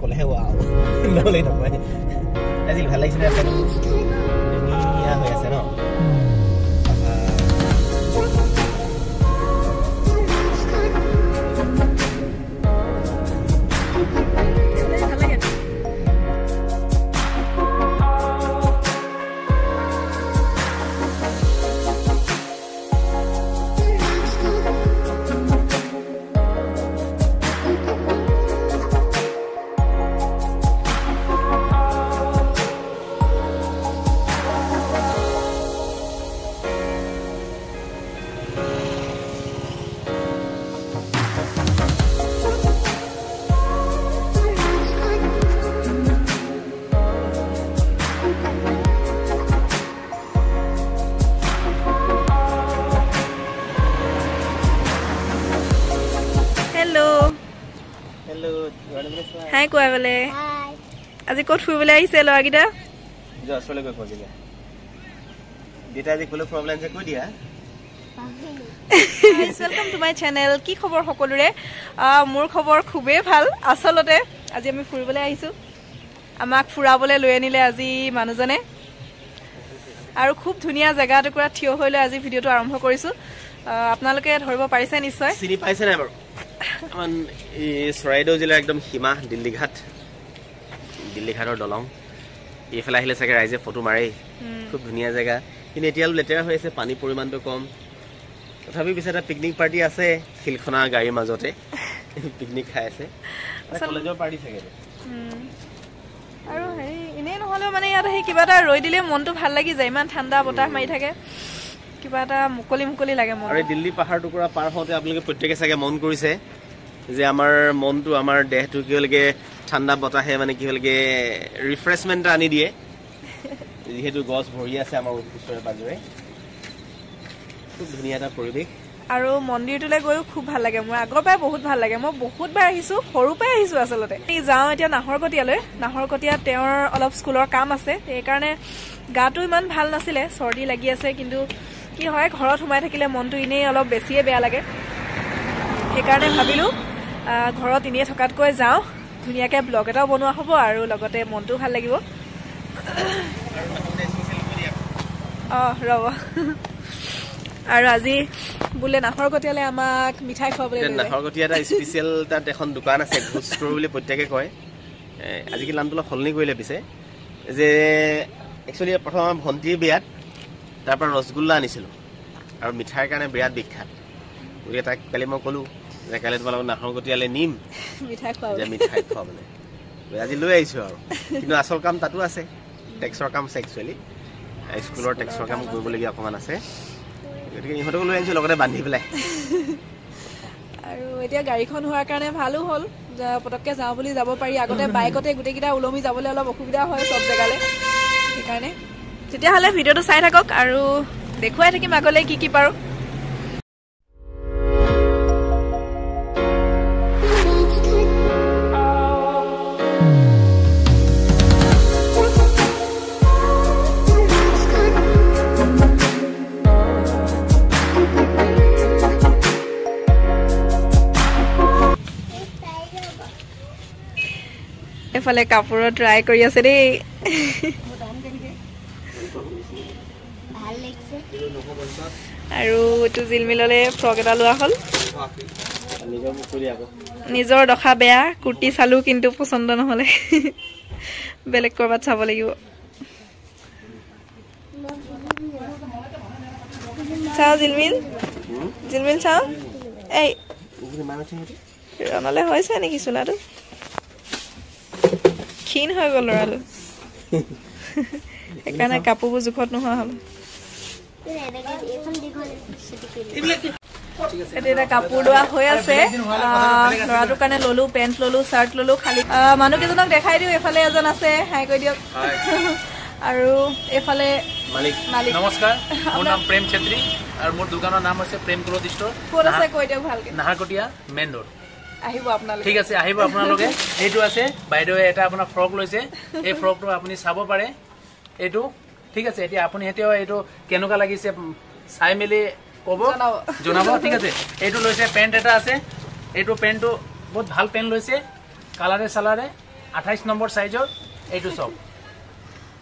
কলেহে wow নহলে নহয় আজি ভাল লাগিছে না ধুনীয়া হৈ আছে ন Hi, Kuavale. Hi. As a coat for Village, Lagida? Just for a good one. Did I have problems? Welcome to my channel. Ki khobor hokolore mur khobor khube bhal asalote aji ami furibole aisu amak furabole loi anile aji manujone aru khub dhunia jaga tukura thio hoile aji video to arambho korisu apnaloke dhoribo parise nischay sini paise na bar aman Sraido jila ekdom hima Delhi ghator dolong efela hile sage raise photo mare khub dhunia jaga kini etial letera hoise pani poriman to kom তথাপি বিচৰা picnic party আছে খিলখনা গাড়ী মাজতে picnic খাই আছে কলেজৰ party থাকে আৰু হেৰি ইনে নহলে মানে ইয়াত হে কিবা এটা ৰৈ দিলে মনটো ভাল লাগি যায় ইমান ঠাণ্ডা বতাহ মাৰি থাকে কিবা এটা মুকলি লাগে মন আৰু দিল্লী পাহাৰ টুকুৰা পাৰ হওঁতে আপোনালোকে প্ৰত্যেককে চাগে মন কৰিছে যে আমাৰ মনটো আমাৰ দেহটো কি হলগে ঠাণ্ডা বতাহে মানে কি হলগে ৰিফ্ৰেশমেন্ট আনি দিয়ে যেহেতু গছ ভৰি আছে আমাৰ ওচৰে পাজৰে খুব ধুনীয়া এটা পৰিবেশ আৰু মন্দিৰটোলৈ গৈ খুব ভাল লাগে মই আগৰ পৰাই বহুত ভাল লাগে মই বহুত বাৰ আহিছো সৰু পৰাই আহিছো আসলতে এই যাও এতিয়া নাহৰকটীয়া তেওঁৰ অলপ স্কুলৰ কাম আছে এই কাৰণে গাটো ইমান ভাল নাছিলে সৰ্দি লাগি আছে কিন্তু কি হয় ঘৰত সোমাই থাকিলে মনটো ইনে অলপ বেছিয়ে বেয়া লাগে এই কাৰণে ভাবিলো ঘৰত ইনে থকাতকৈ যাও ধুনীয়াকৈ ব্লগ এটাও বনোৱা হ'ব আৰু লগতে মনটো ভাল লাগিব ৰব আৰু আজি বুলে নাহৰকটীয়ালে আমাক মিঠাই খুৱাবলৈ নাহৰকটীয়াটা স্পেশাল তাত এখন দোকান আছে ফুড ষ্টৰ বুলি প্ৰত্যেককে কয় আজি কি নামটো সলনি কৰিলে পিছে যে একচুয়ালি প্ৰথম ভন্টিৰ বিয়াত তাৰ পৰা ৰসগোল্লা আনিছিল আৰু মিঠাইৰ কাৰণে বিৰাট বিখ্যাত ওৰে তাক কালি মই কলো যে কালি তোমালোক নাহৰকটীয়ালে নিম মিঠাই খুৱাবলৈ আজি লৈ আহিছো আৰু কিন্তু আসল কাম তাতো আছে টেক্সৰ কাম একচুয়ালি স্কুলৰ টেক্সৰ কাম কৰিবলগীয়া অকমান আছে গতিকে ইহঁতক লৈ আনিছো লগতে বান্ধি পেলাই আৰু এতিয়া গাড়ীখন হোৱাৰ কাৰণে ভালো হ'ল পটককে যাওঁ বুলি যাব পাৰি আগতে বাইকতে গুটেকিটা উলমি যাবলৈ অলপ অসুবিধা হয় সব জেগালে সেইকাৰণে তেতিয়াহ'লে ভিডিঅ'টো চাই থাকক আৰু দেখুৱাই থাকিম আগলৈ কি পাৰো এফালে কাপোৰ ট্ৰাই কৰি আছে দেই ভাল লাগিছে আৰু এটো জিলমিললে ফ্ৰক এটা লোৱা হ'ল নিজৰ দখা বেয়া কুৰ্তি চালু কিন্তু পছন্দ নহলে বেলেগ কৰবাত চাব লাগিব চাও জিলমিল চাও এই ৰনলে হৈছে নেকি চোলাটো ক্ষীণ হৈ গ'ল লৰালো সেইকাৰণে কাপোৰবোৰ জোখত নোহোৱা হ'ল এটা কাপোৰ লোৱা হৈ আছে লৰাটোৰ কাৰণে ললো পেন্ট ললো শাৰ্ট ললো খালি মানুহকেইজনক দেখাই দিও এফালে এজন আছে হাই কৈ দিয়ক আৰু এফালে মালিক নমস্কাৰ মোৰ নাম প্ৰেম ছেত্ৰী আৰু মোৰ দোকানৰ নাম আছে প্ৰেম ক্লথ ষ্ট'ৰ ক'ত আছে কৈ দিয়ক ভালকে নাহৰকটীয়া মেইন ৰোড আহিব আপোনালোকে ঠিক আছে আহিব আপোনালোকে এইটো আছে বাইদেউ এটা আপোনাৰ ফ্ৰক লৈছে এই ফ্ৰকটো আপুনি চাব পাৰে এইটো ঠিক আছে এতিয়া আপুনি হেতেও এইটো কেনেকুৱা লাগিছে চাই মেলি কব জনাব ঠিক আছে এইটো লৈছে পেন্ট এটা আছে এইটো পেন্টটো বহুত ভাল পেন্ট লৈছে কালাৰে সালাৰে 28 নম্বৰ সাইজৰ এইটো সব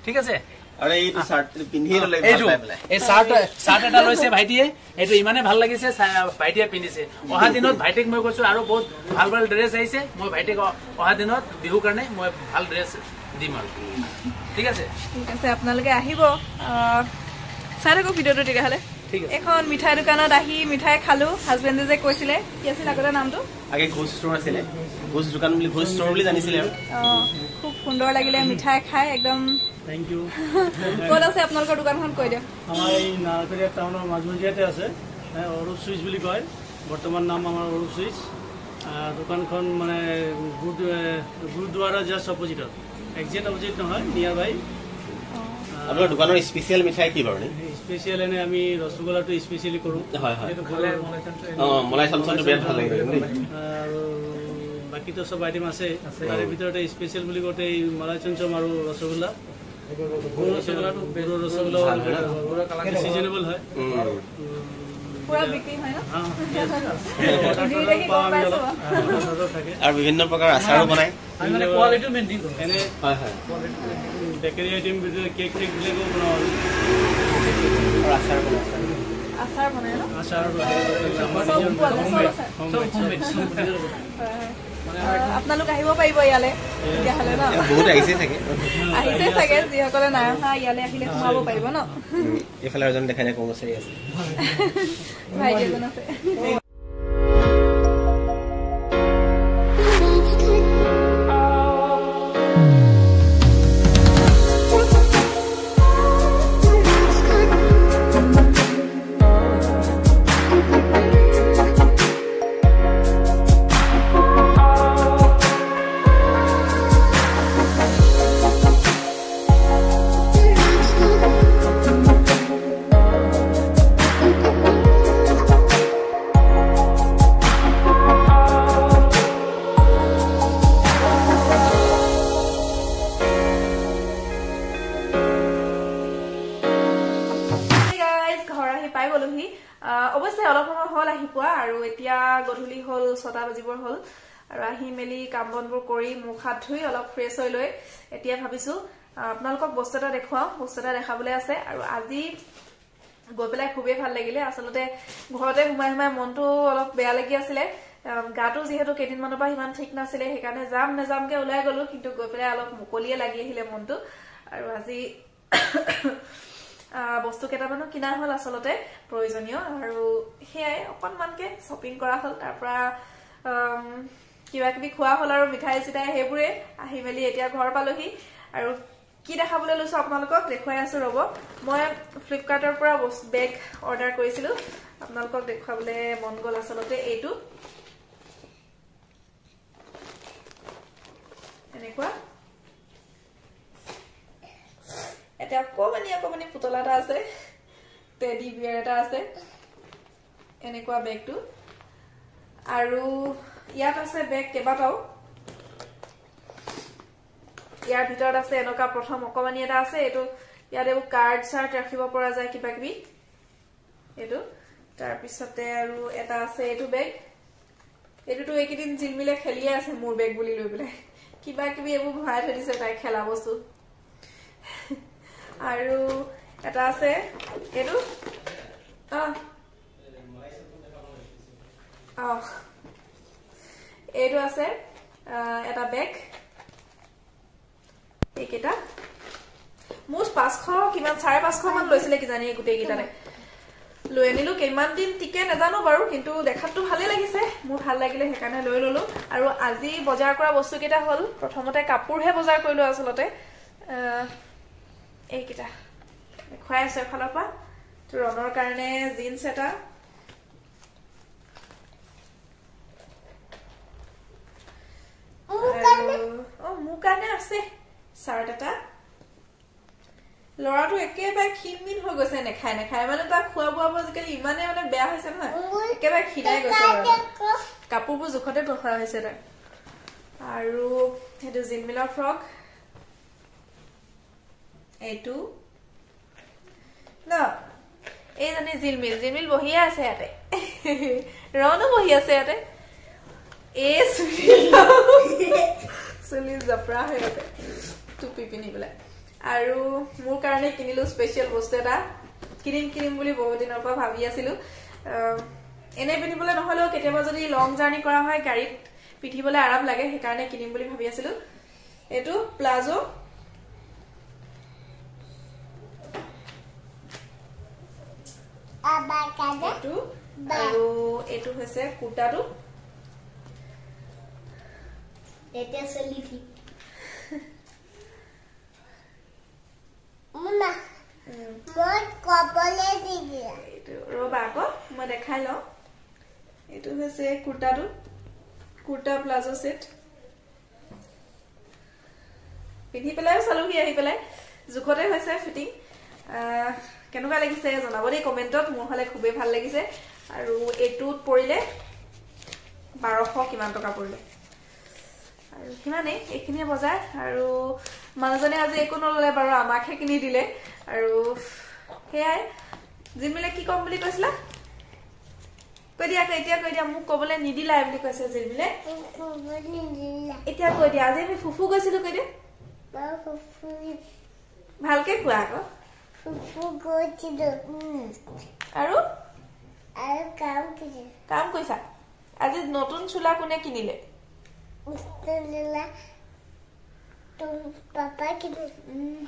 ঠিক আছে আৰু এইটো শাৰ্ট পিন্ধি ললে এইটো এই শাৰ্ট এটা লৈছে ভাইটিয়ে এইটো ইমানে ভাল লাগিছে ভাইটিয়ে পিন্ধিছে অহা দিনত ভাইটিক মই কৈছো আৰু বহুত ভাল ভাল ড্ৰেছ আহিছে মই ভাইটিক অহা দিনত বিহু কাৰণে মই ভাল ড্ৰেছ দিম আৰু ঠিক আছে আপোনালোকে আহিব চাই থাকক ভিডিঅ'টো তেতিয়াহ'লে ঠিক আছে এখন মিঠাই দোকানত আহি মিঠাই খালো হাজবেণ্ডে যে কৈছিলে কি আছিল আগতে নামটো আগে ঘোষ ষ্ট'ৰ আছিলে ঘোষ দোকান বুলি ঘোষ ষ্ট'ৰ বুলি জানিছিলে আৰু খুব সুন্দৰ লাগিলে মিঠাই খাই একদম থ্যাংক ইউ ক'ত আছে আপোনালোকৰ দোকানখন কৈ দিয়ক আমাৰ এই নাৰকৰীয়া টাউনৰ মাজমজিয়াতে আছে অৰূপ চুইচ বুলি কয় বৰ্তমান নাম আমাৰ অৰূপ চুইচ দোকানখন মানে গুৰুদ্বাৰা জাষ্ট অপজিটত একজেক্ট অপজিট নহয় নিয়াৰ বাই আপোনাৰ দোকানৰ স্পেচিয়েল মিঠাই কি বাৰু স্পেচিয়েল এনে আমি ৰসগোল্লাটো স্পেচিয়েলি কৰোঁ হয় হয় মলাই চমচমটো বিৰাট ভাল লাগে আৰু বাকীতো চব আইটেম আছে তাৰে ভিতৰতে স্পেচিয়েল বুলি কওঁতে এই মলাই চমচম আৰু ৰসগোল্লা ৰসগোল্লা চিজনেবল হয় পুৰা বিক্ৰী হয় ন আৰু বিভিন্ন প্ৰকাৰ আচাৰো বনায় কোৱালিটি মেইনটেইন কৰোঁ এনে হয় হয় বেকাৰী আইটেম ভিতৰত কেক বিলাকো বনাওঁ আৰু আচাৰ বনায় আচাৰ বনায় ন আচাৰ আপোনালোক আহিব পাৰিব ইয়ালৈ তেতিয়াহ'লে ন বহুত আহিছে চাগে আহিছে চাগে যিসকলে নাই অহা ইয়ালৈ আহিলে সোমাব পাৰিব ন এইফালে এজন দেখাই নাই কৰ্মচাৰী আছে ভাইটি এজন আছে অৱশ্যে অলপ সময় হ'ল আহি পোৱা আৰু এতিয়া গধূলি হ'ল 6টা বাজিবৰ হ'ল আৰু আহি মেলি কাম বনবোৰ কৰি মুখ হাত ধুই অলপ ফ্ৰেছ হৈ লৈ এতিয়া ভাবিছো আপোনালোকক বস্তু এটা দেখুৱাও বস্তু এটা দেখাবলৈ আছে আৰু আজি গৈ পেলাই খুবেই ভাল লাগিলে আচলতে ঘৰতে সোমাই সোমাই মনটো অলপ বেয়া লাগি আছিলে গাটো যিহেতু কেইদিনমানৰ পৰা ইমান ঠিক নাছিলে সেইকাৰণে যাম নেযামকে ওলাই গলো কিন্তু গৈ পেলাই অলপ মুকলিয়ে লাগি আহিলে মনটো আৰু আজি বস্তু কেইটামানো কিনা হল আচলতে প্ৰয়োজনীয় আৰু হেয়াই অকনমানকে শ্বপিং কৰা হল তাৰ পৰা কিবা কিবি খোৱা হল আৰু মিঠাই চিঠাই সেইবোৰে আহি মেলি এতিয়া ঘৰ পালোহি আৰু কি দেখাবলৈ লৈছো আপোনালোকক দেখুৱাই আছো ৰব মই ফ্লিপকাৰ্টৰ পৰা বেগ অৰ্ডাৰ কৰিছিলো আপোনালোকক দেখুৱাবলৈ মন গল আচলতে এইটো এনেকুৱা এটা অকমানি পুতলা এটা আছে টেডি বিয়াৰ এটা আছে এনেকুৱা বেগটো আৰু ইয়াত আছে বেগ কেইবাটাও ইয়াৰ ভিতৰত আছে এনেকুৱা প্ৰথম অকমানি এটা আছে এইটো ইয়াত এইবোৰ কাৰ্ড চাৰ্ট ৰাখিব পৰা যায় কিবা কিবি এইটো তাৰ পিছতে আৰু এটা আছে এইটো বেগ এইটোতো এইকেইদিন জিলমিলে খেলিয়ে আছে মোৰ বেগ বুলি লৈ পেলাই কিবা কিবি এইবোৰ ভৰাই থৈ দিছে তাই খেলা বস্তু আৰু এটা আছে এইটো এইটো আছে এটা বেগ এইকেইটা মুঠ 500 কিমান 550 মান লৈছিলে কিজানি গোটেই কেইটাতে লৈ আনিলো কিমান দিন টিকে নাজানো বাৰু কিন্তু দেখাতটো ভালে লাগিছে মোৰ ভাল লাগিলে সেইকাৰণে লৈ ললো আৰু আজি বজাৰ কৰা বস্তু কেইটা হল প্ৰথমতে কাপোৰহে বজাৰ কৰিলো আচলতে এইকেইটা খুৱাই আছে এফালৰ পৰা ৰণৰ কাৰণে জিন্স এটা মোৰ কাৰণে আছে চাৰ্ট এটা লৰাটো একেবাৰে ক্ষীণমিন হৈ গৈছে নেখায় নেখায় মানে তাৰ খোৱা বোৱাবোৰ আজিকালি ইমানে মানে বেয়া হৈছে নহয় একেবাৰে ক্ষীণাই গৈছে কাপোৰবোৰ জোখতে পখৰা হৈছে তাৰ আৰু সেইটো জিনমিলৰ ফ্ৰক এইটো ন এইজনী জিলমিল বহিয়ে আছে ইয়াতে ৰনো বহি আছে ইয়াতে একচুৱেলি জপৰা হৈ আছে টুপি পিন্ধি পেলাই আৰু মোৰ কাৰণে কিনিলো স্পেচিয়েল বস্তু এটা কিনিম বুলি বহুত দিনৰ পৰা ভাবি আছিলো এনে পিন্ধিবলৈ নহলেও কেতিয়াবা যদি লং জাৰ্নি কৰা হয় গাড়ীত পিন্ধিবলৈ আৰাম লাগে সেইকাৰণে কিনিম বুলি ভাবি আছিলো এইটো প্লাজো এইটো আৰু এইটো হৈছে কুৰ্তাটো এতিয়া চলিবি মই কবলৈ দি দিয়া এইটো ৰবা আকৌ মই দেখাই লওঁ এইটো হৈছে কুৰ্তাটো কুৰ্তা প্লাজো সেট পিন্ধি পেলাই চালোহি আহি পেলাই জুখতে হৈছে ফিটিং কেনেকুৱা লাগিছে জনাব দেই কমেন্টত মোৰ হলে খুবেই ভাল লাগিছে আৰু এইটোত পৰিলে 1200 কিমান টকা পৰিলে আৰু কিমানে এইখিনিয়ে বজাৰ আৰু মানুহজনে আজি একো নললে বাৰু আমাকহে কিনি দিলে আৰু হেয়াই জিলমিলে কি কম বুলি কৈছিলা কৈ দিয়া মোক কবলৈ নিদিলা বুলি কৈছে জিলমিলে এতিয়া কৈ দিয়া আজি আমি ফুফু গৈছিলো কৈ দিয়া ভালকে কোৱা আকৌ আৰু কাম কৈছা আজি নতুন চোলা কোনে কিনিলে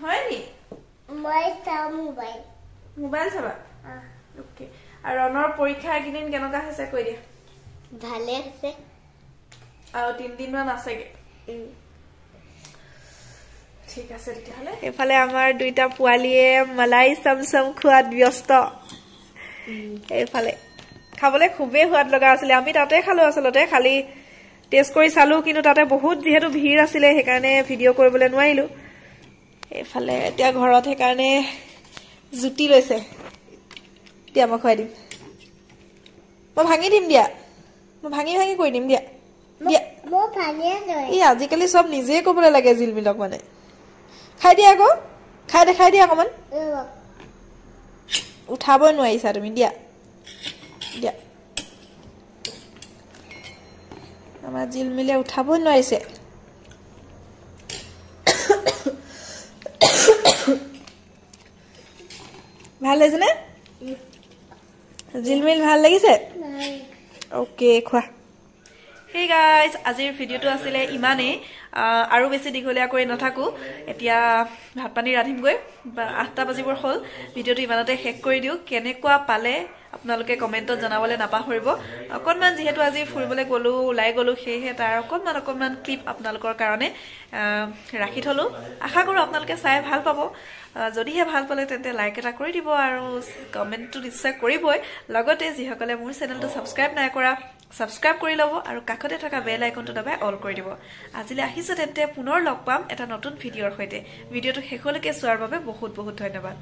হয় নি মোবাইল চাবা ওকে আৰু ৰণৰ পৰীক্ষা একদিন কেনেকুৱা হৈছে কৈ দিয়া ভালে আছে আৰু 3 দিন মান আছেগে ঠিক আছে তেতিয়াহলে এফালে আমাৰ দুইটা পোৱালিয়ে মলাই চমচম খোৱাত ব্যস্ত এফালে খাবলৈ খুবেই সোৱাদ লগা আছিলে আমি তাতে খালো আচলতে খালি টেষ্ট কৰি চালো কিন্তু তাতে বহুত যেহেতু ভিৰ আছিলে সেইকাৰণে ভিডিঅ' কৰিবলৈ নোৱাৰিলো এফালে এতিয়া ঘৰত সেইকাৰণে জুতি লৈছে দিয়া মই খুৱাই দিম মই ভাঙি দিম দিয়া মই ভাঙি কৰি দিম দিয়া দিয়া ই আজিকালি চব নিজে ক'বলৈ লাগে জিলমিলক মানে খাই দিয়া আকৌ খাই দেখাই দিয়া অকমান উঠাবই নোৱাৰিছা তুমি দিয়া দিয়া আমাৰ জিলমিলে উঠাবই নোৱাৰিছে ভাল লাগিছে নে জিলমিল ভাল লাগিছে ওকে খোৱা Hey guys, আজিৰ ভিডিঅ'টো আছিলে ইমানেই আৰু বেছি দীঘলীয়া কৰি নাথাকো এতিয়া ভাত পানী ৰান্ধিমগৈ 8টা বাজিবৰ হ'ল ভিডিঅ'টো ইমানতে শেষ কৰি দিও কেনেকুৱা পালে আপোনালোকে কমেন্টত জনাবলৈ নাপাহৰিব অকনমান যেহেতু আজি ফুৰিবলৈ গলো ওলাই গলো সেয়ে তাৰ অকনমান ক্লিপ আপোনালোকৰ কাৰণে ৰাখি থলো আশা কৰো আপোনালোকে চাই ভাল পাব যদিহে ভাল পালে তেন্তে লাইক এটা কৰি দিব আৰু কমেন্টটো নিশ্চয় কৰিবই লগতে যিসকলে মোৰ চেনেলটো সাবস্ক্ৰাইব নাই কৰা সাবস্ক্ৰাইব কৰি লব আৰু কাষতে থকা বেল আইকনটো দবাই অল কৰি দিব আজিলৈ আহিছো তেন্তে পুনৰ লগ পাম এটা নতুন ভিডিঅ'ৰ সৈতে ভিডিঅ'টো শেষলৈকে চোৱাৰ বাবে বহুত ধন্যবাদ